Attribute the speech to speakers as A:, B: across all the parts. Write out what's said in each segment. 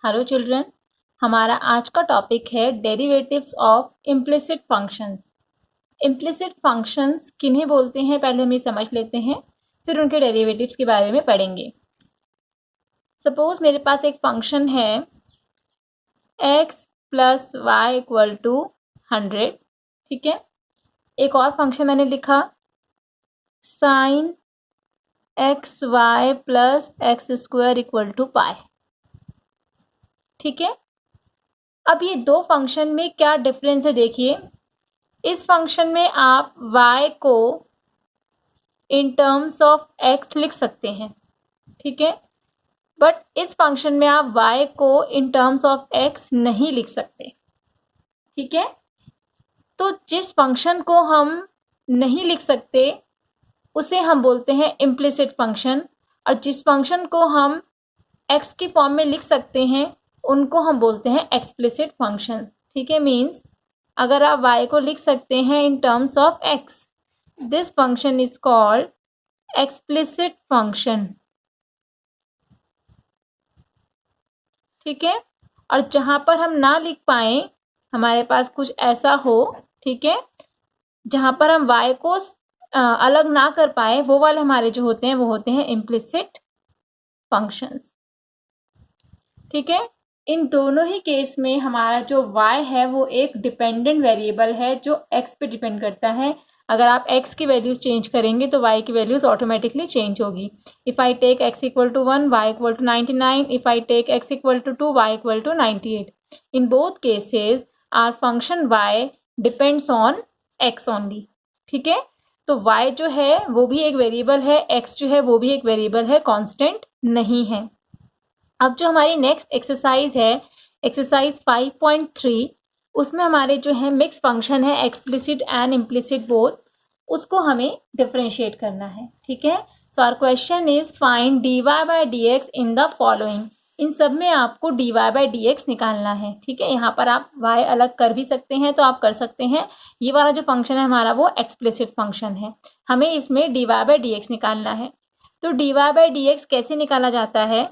A: Hello children, हमारा आज का टॉपिक है derivatives of implicit functions. Implicit functions किन्हें बोलते हैं पहले हम ये समझ लेते हैं, फिर उनके डेरिवेटिव्स के बारे में पढ़ेंगे। सपोज मेरे पास एक फंक्शन है x plus Y equal to 100, ठीक है। एक और फंक्शन मैंने लिखा sine x Y plus X square equal to pi, ठीक है। अब ये दो फंक्शन में क्या डिफरेंस है देखिए। इस फंक्शन में आप y को इन टर्म्स ऑफ x लिख सकते हैं, ठीक है। बट इस फंक्शन में आप y को इन टर्म्स ऑफ x नहीं लिख सकते, ठीक है। तो जिस फंक्शन को हम नहीं लिख सकते उसे हम बोलते हैं इम्प्लिसिट फंक्शन, और जिस फंक्शन को हम x की फॉर्म में लिख सकते हैं उनको हम बोलते हैं एक्सप्लिसिट फंक्शंस, ठीक है। मीन्स अगर आप y को लिख सकते हैं in terms of x, this function is called explicit function, ठीक है। और जहां पर हम ना लिख पाए, हमारे पास कुछ ऐसा हो, ठीक है, जहां पर हम y को अलग ना कर पाए, वो वाले हमारे जो होते हैं वो होते हैं इम्प्लिसिट फंक्शंस, ठीक है। इन दोनों ही केस में हमारा जो y है वो एक डिपेंडेंट वेरिएबल है जो x पे डिपेंड करता है। अगर आप x की वैल्यूज चेंज करेंगे तो y की वैल्यूज ऑटोमेटिकली चेंज होगी। If I take x equal to 1, y equal to 99, if I take x equal to 2, y equal to 98, in both cases are function y depends on x only, ठीक है। तो y जो है वो भी एक variable है, x जो है वो भी एक वेरिएबल है, कांस्टेंट नहीं है। अब जो हमारी नेक्स्ट एक्सरसाइज है, एक्सरसाइज 5.3, उसमें हमारे जो है मिक्स फंक्शन है एक्सप्लिसिट एंड इम्प्लिसिट बोथ, उसको हमें डिफरेंशिएट करना है, ठीक है। So our question is find dy by dx in the following. इन सब में आपको dy बाय dx निकालना है, ठीक है। यहाँ पर आप y अलग कर भी सकते हैं तो आप कर सकते हैं। ये वाला जो फंक्शन है हमारा वो एक्सप्लिसिट फंक्शन है, हमें इसमें dy बाय dx निकालना है। तो dy बाय dx कैसे निकाला जाता है?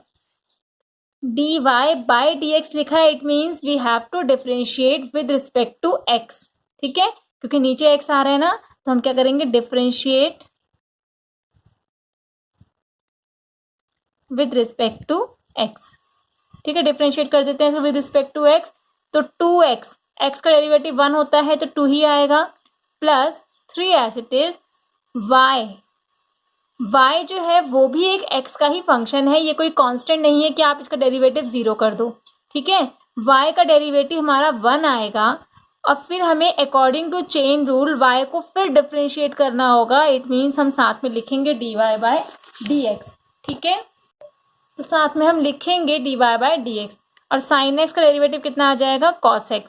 A: dy by dx लिखा है, it means we have to differentiate with respect to x, ठीक है। क्योंकि नीचे x आ रहा है ना, तो हम क्या करेंगे, differentiate with respect to x, ठीक है। डिफरेंशिएट कर देते हैं विद रिस्पेक्ट टू x, तो 2x, x का डेरिवेटिव 1 होता है तो 2 ही आएगा, plus 3 as it is y जो है वो भी एक x का ही फंक्शन है, ये कोई कांस्टेंट नहीं है कि आप इसका डेरिवेटिव 0 कर दो, ठीक है। y का डेरिवेटिव हमारा 1 आएगा, और फिर हमें according to chain rule y को फिर डिफरेंशिएट करना होगा। इट मीन्स हम साथ में लिखेंगे dy बाय dx, ठीक है। तो साथ में हम लिखेंगे dy बाय dx, और साइन x का डेरिवेटिव कितना आ जाएगा, cos x।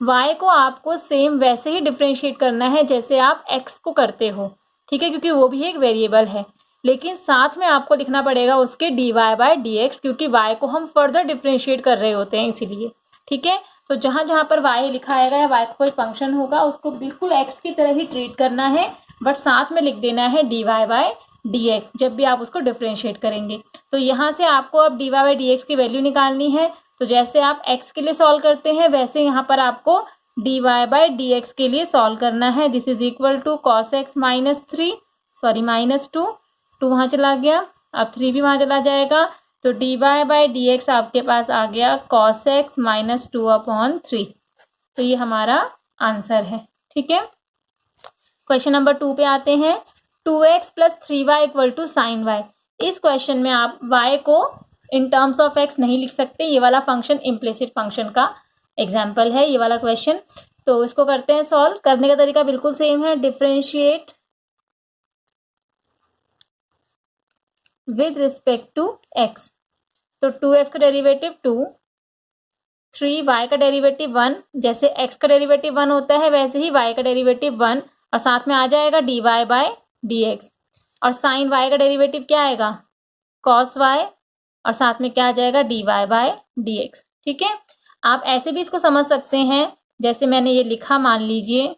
A: y को आपको सेम वैसे ही डिफरेंशिएट करना है जैसे आप x को करते हो, ठीक है, क्योंकि वो भी एक वेरिएबल है, लेकिन साथ में आपको लिखना पड़ेगा उसके dy बाय dx, क्योंकि y को हम फर्दर डिफरेंशिएट कर रहे होते हैं इसीलिए, ठीक है। तो जहां जहां पर y लिखा आएगा या y का कोई फंक्शन होगा उसको बिल्कुल x की तरह ही ट्रीट करना है, बट साथ में लिख देना है dy बाय dx जब भी आप उसको डिफरेंशिएट करेंगे। तो यहाँ से आपको अब dy बाय dx की वैल्यू निकालनी है। तो जैसे आप x के लिए सॉल्व करते हैं वैसे यहाँ पर आपको dy बाय dx के लिए सॉल्व करना है। This is equal to cos x minus 3, sorry minus 2, 2 वहां चला गया, अब 3 भी वहां चला जाएगा, तो dy बाय dx आपके पास आ गया cos x माइनस 2/3। तो ये हमारा आंसर है, ठीक है। क्वेश्चन नंबर 2 पे आते हैं। 2x plus 3y equal to sine y। इस क्वेश्चन में आप y को इन टर्म्स ऑफ x नहीं लिख सकते, ये वाला फंक्शन इम्प्लिसिट फंक्शन का एग्जाम्पल है ये वाला क्वेश्चन। तो इसको करते हैं सॉल्व। करने का तरीका बिल्कुल सेम है, differentiate with respect to x। तो 2x का डेरिवेटिव 2, 3y का डेरिवेटिव 1, जैसे x का डेरिवेटिव 1 होता है वैसे ही y का डेरिवेटिव 1, और साथ में आ जाएगा dy बाय dx, और साइन y का डेरिवेटिव क्या आएगा, cos y, और साथ में क्या आ जाएगा dy बाय dx, ठीक है। आप ऐसे भी इसको समझ सकते हैं जैसे मैंने ये लिखा, मान लीजिए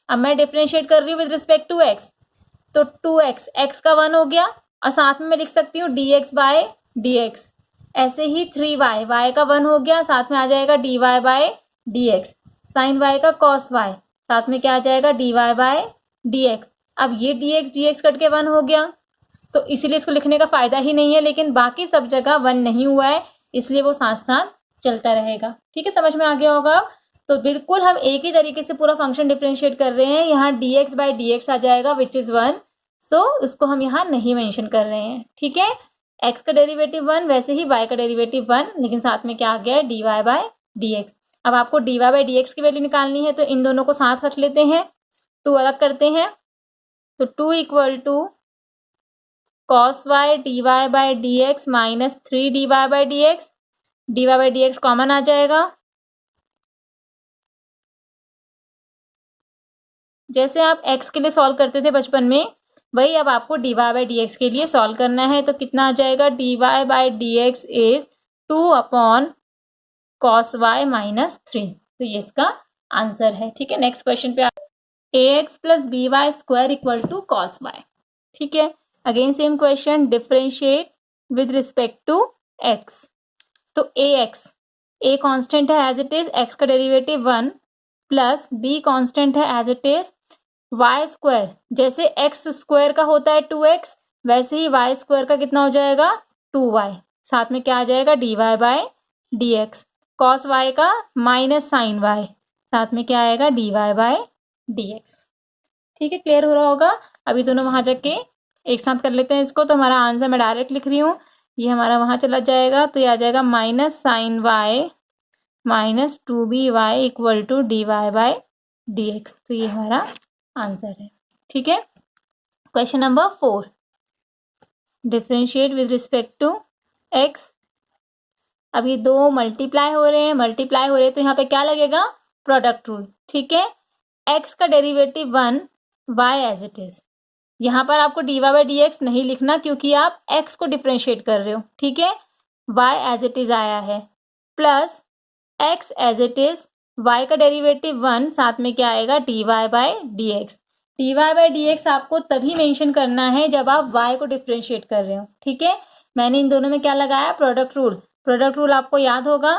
A: अब मैं डिफरेंशिएट कर रही हूँ विद रिस्पेक्ट टू x, तो 2x, x का 1 हो गया, और साथ में मैं लिख सकती हूँ dx बाय dx, ऐसे ही 3y, y का 1 हो गया, साथ में आ जाएगा dy by dx, sine y का cos y, साथ में क्या आ जाएगा dy बाय dx। अब ये dx कट के 1 हो गया, तो इसीलिए इसको लिखने का फायदा ही नहीं है, लेकिन बाकी सब जगह 1 नहीं हुआ है, इसलिए वो साथ साथ चलता रहेगा। ठीक है, समझ में आ गया होगा। तो बिल्कुल हम एक ही तरीके से पूरा फंक्शन डिफरेंशिएट कर रहे हैं। यहाँ dx बाय dx आ जाएगा विच इज 1, सो उसको हम यहाँ नहीं मेंशन कर रहे हैं। ठीक है, x का डेरिवेटिव 1, वैसे ही y का डेरिवेटिव 1, लेकिन साथ में क्या आ गया है dy बाय dx। अब आपको dy बाय dx की वैल्यू निकालनी है, तो इन दोनों को साथ रख लेते हैं, 2 अलग करते हैं, तो 2 equal to cos y dy by dx minus 3 dy by dx, dy by dx common आ जाएगा। जैसे आप x के लिए सॉल्व करते थे बचपन में, वही अब आपको dy बाय dx के लिए सॉल्व करना है। तो कितना आ जाएगा, dy by dx is 2 upon cos y minus 3। तो ये इसका आंसर है। ठीक है, नेक्स्ट क्वेश्चन पे ax plus b y square equal to cos y. ठीक है, again same question, differentiate with respect to x। तो ax, a कांस्टेंट है एज इट इज, x का डेरिवेटिव 1 प्लस b कांस्टेंट है as it is, y square, जैसे x square का होता है 2x, वैसे ही y स्क्वायर का कितना हो जाएगा 2y, साथ में क्या आ जाएगा dy by dx, cos y का माइनस साइन y, साथ में क्या आएगा dy बाय dx। ठीक है, क्लियर हो रहा होगा। अभी दोनों वहां जाके एक साथ कर लेते हैं इसको। तो हमारा आंसर मैं डायरेक्ट लिख रही हूँ, ये हमारा वहां चला जाएगा, तो ये आ जाएगा minus sine y minus 2by equal to dy by dx। तो ये हमारा आंसर है। ठीक है, question number 4, differentiate with respect to x। अब ये दो मल्टीप्लाई हो रहे हैं, तो यहाँ पे क्या लगेगा, प्रोडक्ट रूल। ठीक है, x का derivative 1, y as it is, यहाँ पर आपको dy बाय dx नहीं लिखना क्योंकि आप x को डिफरेंशिएट कर रहे हो। ठीक है, y एज इट इज आया है, plus x as it is, y का डेरिवेटिव 1, साथ में क्या आएगा dy by dx। dy by dx आपको तभी मेंशन करना है जब आप y को डिफरेंशिएट कर रहे हो। ठीक है, मैंने इन दोनों में क्या लगाया, प्रोडक्ट रूल। प्रोडक्ट रूल आपको याद होगा,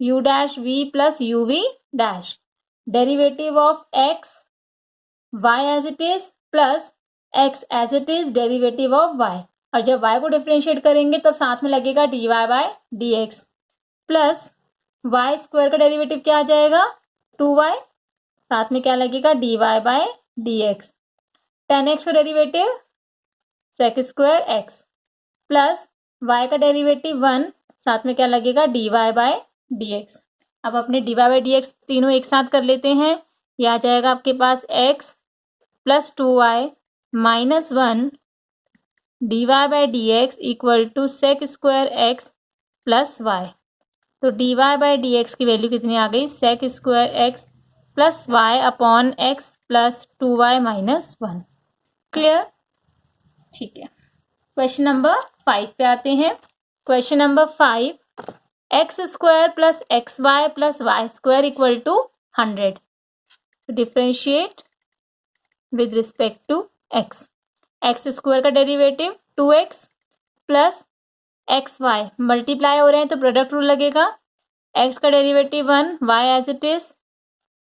A: u dash v plus u v dash, derivative of x y as it is plus x as it is derivative of y, और जब y को डिफरेंशिएट करेंगे तब साथ में लगेगा dy by dx, plus y square का डेरिवेटिव क्या आ जाएगा 2y, साथ में क्या लगेगा dy by dx, tan x का derivative sec square x, plus y का डेरिवेटिव 1, साथ में क्या लगेगा dy बाय dx। अब अपने dy बाय dx तीनों एक साथ कर लेते हैं, ये आ जाएगा आपके पास x plus 2y minus 1 dy by dx equal to sec square x plus y। तो dy बाय dx की वैल्यू कितनी आ गई, sec square x plus y upon x plus 2y minus 1। Clear. ठीक है, क्वेश्चन नंबर 5 पे आते हैं। Question number 5, x square plus x Y plus y square equal to 100। Differentiate with respect to x. X square का derivative 2x plus x y multiply हो रहे हैं तो प्रोडक्ट रूल लगेगा। एक्स का derivative 1, Y as it is,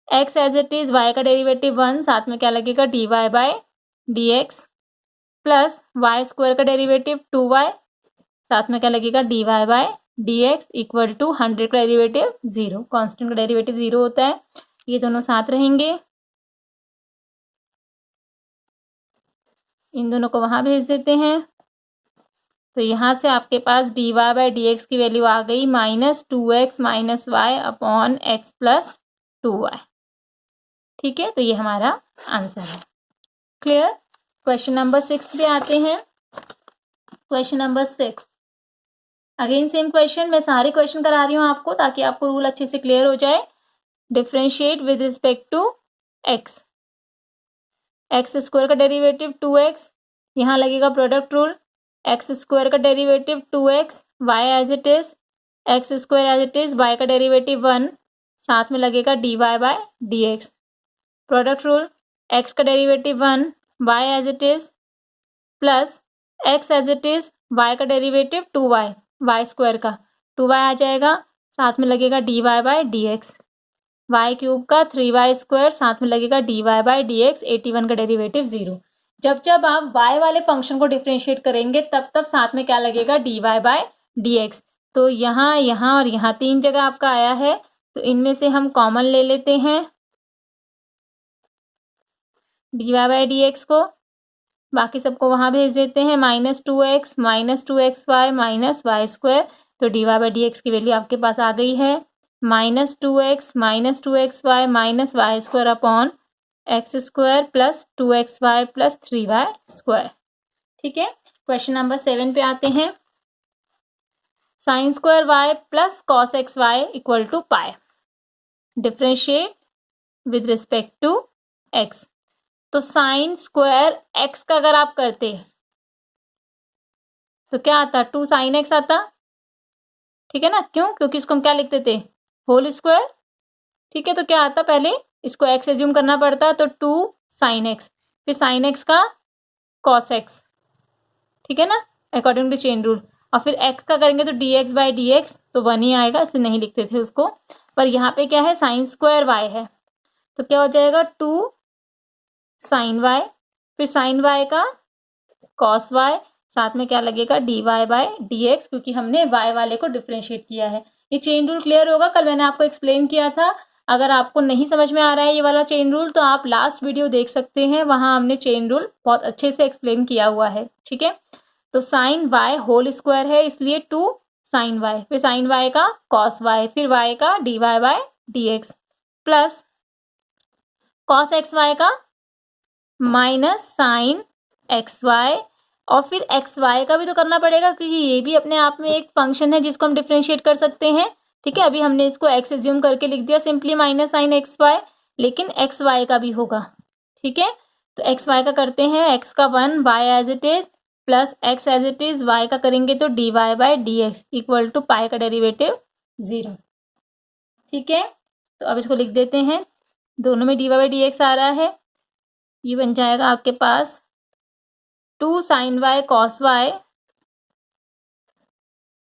A: x as it is, Y का derivative 1, साथ में क्या लगेगा dy by dx, plus y square का डेरिवेटिव 2y, साथ में क्या लगेगा dy by dx equal to 100 का डेरिवेटिव 0, कांस्टेंट का डेरिवेटिव 0 होता है, ये दोनों साथ रहेंगे। इन दोनों को वहां भेज देते हैं, तो यहाँ से आपके पास dy बाय dx की वैल्यू आ गई -2x minus y upon x plus 2y। ठीक है, तो ये हमारा आंसर है। क्लियर। क्वेश्चन नंबर 6 पे आते हैं। Question number 6, again same question, मैं सारे क्वेश्चन करा रही हूँ आपको ताकि आपको रूल अच्छे से क्लियर हो जाए। Differentiate with respect to x. X square का डेरिवेटिव 2x, यहाँ लगेगा प्रोडक्ट रूल। एक्स स्क्वायर का derivative 2x, Y as it is, X square as it is, Y का डेरिवेटिव 1, साथ में लगेगा dy by dx। Product rule, X का derivative 1, Y as it is, plus X as it is, Y का derivative 2y, Y square का 2y आ जाएगा, साथ में लगेगा dy by dx, y cube का 3y स्क्वायर, साथ में लगेगा dy बाय dx, 81 का डेरिवेटिव 0। जब जब आप y वाले फंक्शन को डिफ्रेंशिएट करेंगे तब तब साथ में क्या लगेगा dy बाय dx। तो यहाँ यहाँ और यहाँ 3 जगह आपका आया है, तो इनमें से हम कॉमन ले लेते हैं dy बाय dx को, बाकी सबको वहां भेज देते हैं, -2x minus 2xy minus y square, तो dy बाय dx की वैल्यू आपके पास आ गई है -2x minus 2xy minus y square upon x square plus 2xy plus 3y square. ठीक है, क्वेश्चन नंबर 7 पे आते हैं। Sine square y plus cos x y equal to pi, differentiate with respect to x। तो sine square x का अगर आप करते तो क्या आता, 2 साइन x आता। ठीक है ना, क्यों, क्योंकि इसको हम क्या लिखते थे, होल स्क्वायर। ठीक है, तो क्या आता, पहले इसको x एज्यूम करना पड़ता, तो 2 साइन x, फिर साइन x का कॉस x। ठीक है ना, अकॉर्डिंग टू चेन रूल। और फिर x का करेंगे तो dx बाई dx, तो 1 ही आएगा, इसलिए नहीं लिखते थे उसको। पर यहाँ पे क्या है, साइन स्क्वायर y है, तो क्या हो जाएगा 2 साइन y, फिर साइन y का कॉस y, साथ में क्या लगेगा dy बाय dx, क्योंकि हमने y वाले को डिफ्रेंशिएट किया है। ये चेन रूल क्लियर होगा, कल मैंने आपको एक्सप्लेन किया था। अगर आपको नहीं समझ में आ रहा है ये वाला चेन रूल, तो आप लास्ट वीडियो देख सकते हैं, वहां हमने चेन रूल बहुत अच्छे से एक्सप्लेन किया हुआ है। ठीक है, तो साइन y होल स्क्वायर है, इसलिए 2 साइन y, फिर साइन y का कॉस y, फिर y का dy by dx, plus cos x y का माइनस साइन एक्स वाई, और फिर एक्स वाई का भी तो करना पड़ेगा, क्योंकि ये भी अपने आप में एक फंक्शन है जिसको हम डिफ्रेंशिएट कर सकते हैं। ठीक है, अभी हमने इसको x एज्यूम करके लिख दिया simply minus sine x y, लेकिन एक्स वाई का भी होगा। ठीक है, तो एक्स वाई का करते हैं, x का 1 y as it is plus x as it is, y का करेंगे तो dy by dx equal to pi का डेरिवेटिव 0। ठीक है, तो अब इसको लिख देते हैं, दोनों में dy बाय dx आ रहा है, ये बन जाएगा आपके पास 2 sine y cos y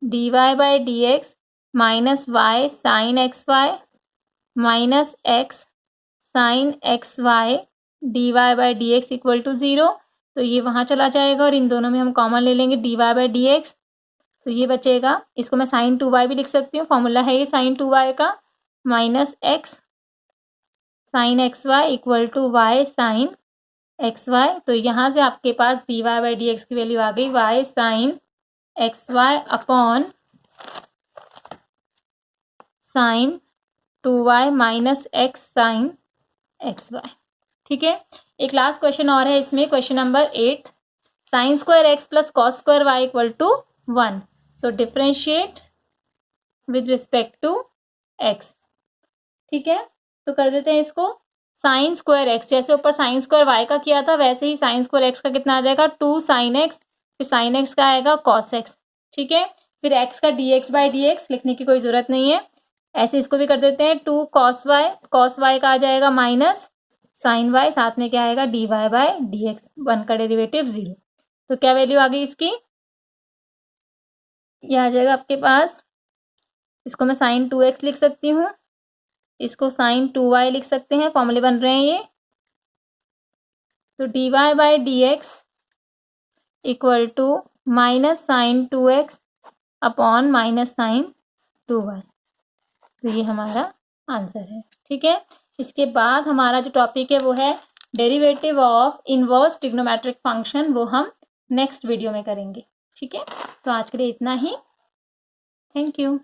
A: dy by dx minus y sine x y minus x sine x y dy by dx equal to 0। तो ये वहाँ चला जाएगा और इन दोनों में हम कॉमन ले लेंगे dy बाय dx, तो ये बचेगा, इसको मैं साइन 2y भी लिख सकती हूँ, फॉर्मूला है ये साइन 2y का, minus x sine x y equal to y sine x y. तो यहाँ से आपके पास dy बाय dx की वैल्यू आ गई y sine x y upon sine 2y minus x sine x y. ठीक है, एक लास्ट क्वेश्चन और है इसमें, question number 8। Sine square x plus cos square y equal to 1, so differentiate with respect to x। ठीक है, तो कर देते हैं इसको, साइन स्क्वायर एक्स, जैसे ऊपर साइन स्क्वायर वाई का किया था वैसे ही साइन स्क्वायर एक्स का कितना आ जाएगा 2 साइन एक्स, फिर साइन एक्स का आएगा कॉस एक्स। ठीक है, फिर एक्स का dx बाई dx लिखने की कोई जरूरत नहीं है, ऐसे इसको भी कर देते हैं, 2 कॉस वाई का आ जाएगा माइनस साइन वाई, साथ में क्या आएगा dy बाय dx, 1 का डेरिवेटिव 0। तो क्या वैल्यू आ गई इसकी, ये आ जाएगा आपके पास, इसको मैं साइन 2x लिख सकती हूँ, इसको साइन 2y लिख सकते हैं, फॉर्मूले बन रहे हैं ये। तो dy by dx equal to minus sine 2x upon minus sine 2y, तो ये हमारा आंसर है। ठीक है, इसके बाद हमारा जो टॉपिक है वो है derivative of inverse trigonometric function, वो हम नेक्स्ट वीडियो में करेंगे। ठीक है, तो आज के लिए इतना ही, थैंक यू।